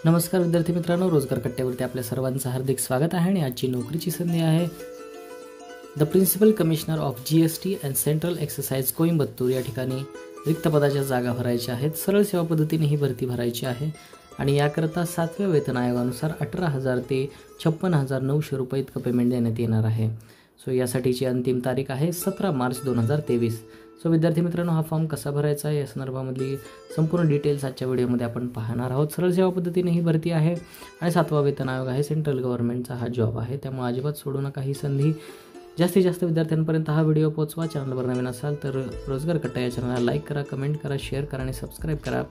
नमस्कार विद्यार्थी मित्रांनो, रोजगार कट्ट्यावरती आपल्या सर्वांचं हार्दिक स्वागत आहे आणि आजची नोकरीची संधी आहे the principal commissioner of GST and central exercise Coimbatore या ठिकाणी रिक्त पदाच्या जागा भरायच्या आहेत. सरळ सेवा पद्धतीने ही भरती भरायची आहे आणि याकरता 7व्या वेतन आयोगानुसार 18,000 ते 56,900 रुपये इतकं पेमेंट देण्यात येणार आहे. सो यासाठीची अंतिम तारीख आहे 17 मार्च 2023. सो विद्यार्थी मित्रांनो, हा फॉर्म कसा भरायचा आहे या संदर्भामधली संपूर्ण डिटेल्स आजच्या व्हिडिओमध्ये आपण पाहणार आहोत. सरळ सेवा पद्धतीने ही भरती आहे आणि 7वा वेतन आयोग आहे. सेंट्रल गव्हर्नमेंटचा हा जॉब आहे, त्यामुळे अजिबात सोडू नका ही संधी. जास्तीत जास्त विद्यार्थ्यांपर्यंत हा व्हिडिओ पोहोचवा. चॅनलवर नवीन असाल तर रोजगार कट्टा या चॅनलला लाईक करा, कमेंट करा, शेअर करा आणि सबस्क्राईब करा.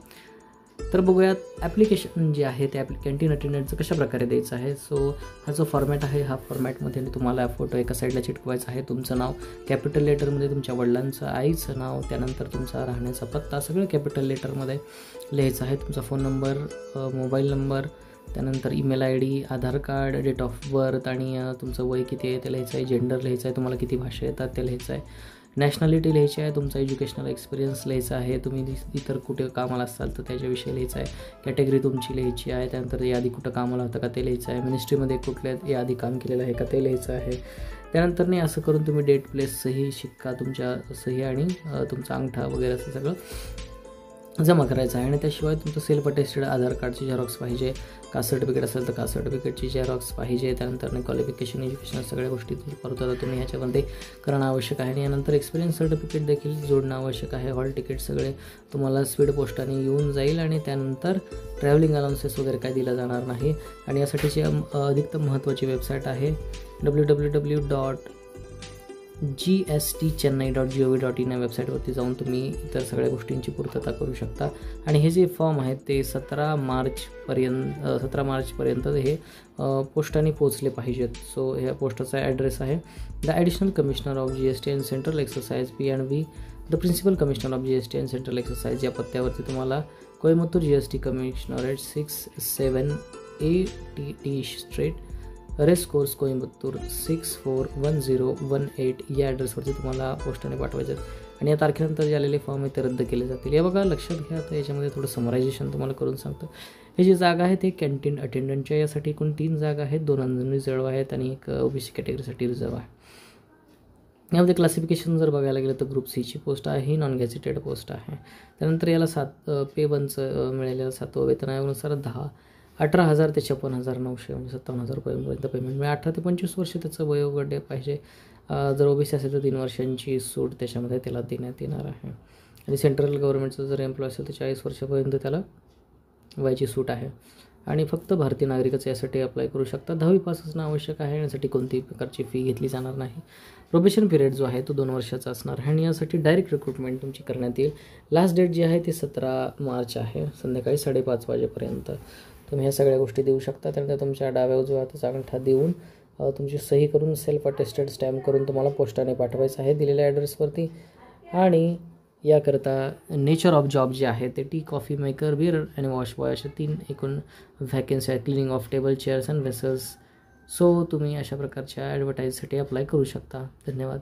तर बघूयात ॲप्लिकेशन जे आहे ते कॅन्टीन अटेंडंटचं कशा प्रकारे द्यायचं आहे. सो हा जो फॉर्मॅट आहे, हा फॉर्मॅटमध्ये तुम्हाला फोटो एका साईडला चिटकवायचा आहे. तुमचं नाव कॅपिटल लेटरमध्ये, तुमच्या वडिलांचं, आईचं नाव, त्यानंतर तुमचा राहण्याचा पत्ता सगळं कॅपिटल लेटरमध्ये लिहायचं आहे. तुमचा फोन नंबर, मोबाईल नंबर, त्यानंतर email ID, Aadhaar card, date of birth आणि तुमचं वय किती आहे ते लिहायचं आहे. जेंडर लिहायचं आहे, तुम्हाला किती भाषा येतात ते लिहायचं आहे. नॅशनॅलिटी लिहायची आहे, तुमचा एज्युकेशनल एक्सपिरियन्स लिहायचा आहे. तुम्ही इतर कुठे कामाला असाल तर त्याच्याविषयी लिहायचं आहे. कॅटेगरी तुमची लिहायची आहे. त्यानंतर याआधी कुठं कामाला होतं का ते लिहायचं आहे. मिनिस्ट्रीमध्ये कुठल्या याआधी काम केलेलं आहे का ते लिहायचं आहे. त्यानंतर नाही असं करून तुम्ही डेट, प्लेस, सही, शिक्का, तुमच्या सही आणि तुमचा अंगठा वगैरे असं सगळं जमा करायचं आहे. आणि त्याशिवाय तुमचं सेल्फ अटेस्टेड आधार कार्डची झेरॉक्स पाहिजे. कास्ट सर्टिफिकेट असेल तर कास्ट सर्टिफिकेटची झेरॉक्स पाहिजे. त्यानंतर क्वालिफिकेशन, एज्युकेशन सगळ्या गोष्टी परत तुम्ही ह्याच्यामध्ये करणं आवश्यक आहे. आणि यानंतर एक्सपिरियन्स सर्टिफिकेट देखील जोडणं आवश्यक आहे. हॉल तिकीट सगळे तुम्हाला स्पीड पोस्टाने येऊन जाईल आणि त्यानंतर ट्रॅव्हलिंग अलाउन्सेस वगैरे काय दिला जाणार नाही. आणि यासाठीची अधिकतम महत्त्वाची वेबसाईट आहे www.gstchennai.gov.in या वेबसाईटवरती जाऊन तुम्ही इतर सगळ्या गोष्टींची पूर्तता करू शकता. आणि हे जे फॉर्म आहेत ते 17 मार्चपर्यंत हे पोस्टाने पोचले पाहिजेत. सो ह्या पोस्टाचा ॲड्रेस आहे the additional commissioner of GST and central exercise P&B, the principal commissioner of GST and central exercise या पत्त्यावरती तुम्हाला Coimbatore GST commissionerate 67ATT street, race course Coimbatore 641018 या ॲड्रेसवरती तुम्हाला पोस्टाने पाठवायचं आहे. आणि या तारखेनंतर जे आलेले फॉर्म आहे ते रद्द केले जातील. हे बघा, लक्षात घ्या. आता याच्यामध्ये थोडं समरायझेशन तुम्हाला करून सांगतो. हे जी जागा आहे ते कॅन्टीन अटेंडंटच्या, यासाठी एकूण 3 जागा आहेत. 2 रिझर्व आहेत आणि एक OBC कॅटेगरीसाठी रिझर्व आहे. यामध्ये क्लासिफिकेशन जर बघायला गेलं तर ग्रुप Cची पोस्ट आहे, ही नॉन गॅझेटेड पोस्ट आहे. त्यानंतर याला पे 1चं मिळालेलं 7वं वेतन आयोगानुसार 18,000 ते 56,900 म्हणजे 57,000 रुपयांपर्यंत पेमेंट मिळेल. 18 ते 25 वर्ष त्याचं वयोगट पाहिजे. जर OBC असेल तर 3 वर्षांची सूट त्याच्यामध्ये त्याला देण्यात येणार आहे. आणि सेंट्रल गव्हर्नमेंटचं जर एम्प्लॉय असेल तर 40 वर्षापर्यंत त्याला वयाची सूट आहे. आणि फक्त भारतीय नागरिकच यासाठी अप्लाय करू शकतात. 10वी पास असणं आवश्यक आहे. यासाठी कोणतीही प्रकारची फी घेतली जाणार नाही. प्रोबेशन पिरियड जो आहे तो 2 वर्षाचा असणार आहे आणि यासाठी डायरेक्ट रिक्रुटमेंट तुमची करण्यात येईल. लास्ट डेट जी आहे ती 17 मार्च आहे, संध्याकाळी 5:30 वाजेपर्यंत तुम्ही ह्या सगळ्या गोष्टी देऊ शकता. त्यानंतर तुमच्या डाव्या उजव्या हाताचा अंगठा देऊन तुमची सही करून सेल्फ अटेस्टेड स्टॅम्प करून तुम्हाला पोस्टाने पाठवायचं आहे दिलेल्या ॲड्रेसवरती. आणि याकरता नेचर ऑफ जॉब जे आहे ते टी, कॉफी मेकर, बिअर आणि वॉश बॉय अशा 3 एकूण व्हॅकन्सी आहेत. Cleaning of table, chairs and vessels. So तुम्ही अशा प्रकारच्या ॲडव्हर्टाईजसाठी अप्लाय करू शकता. धन्यवाद.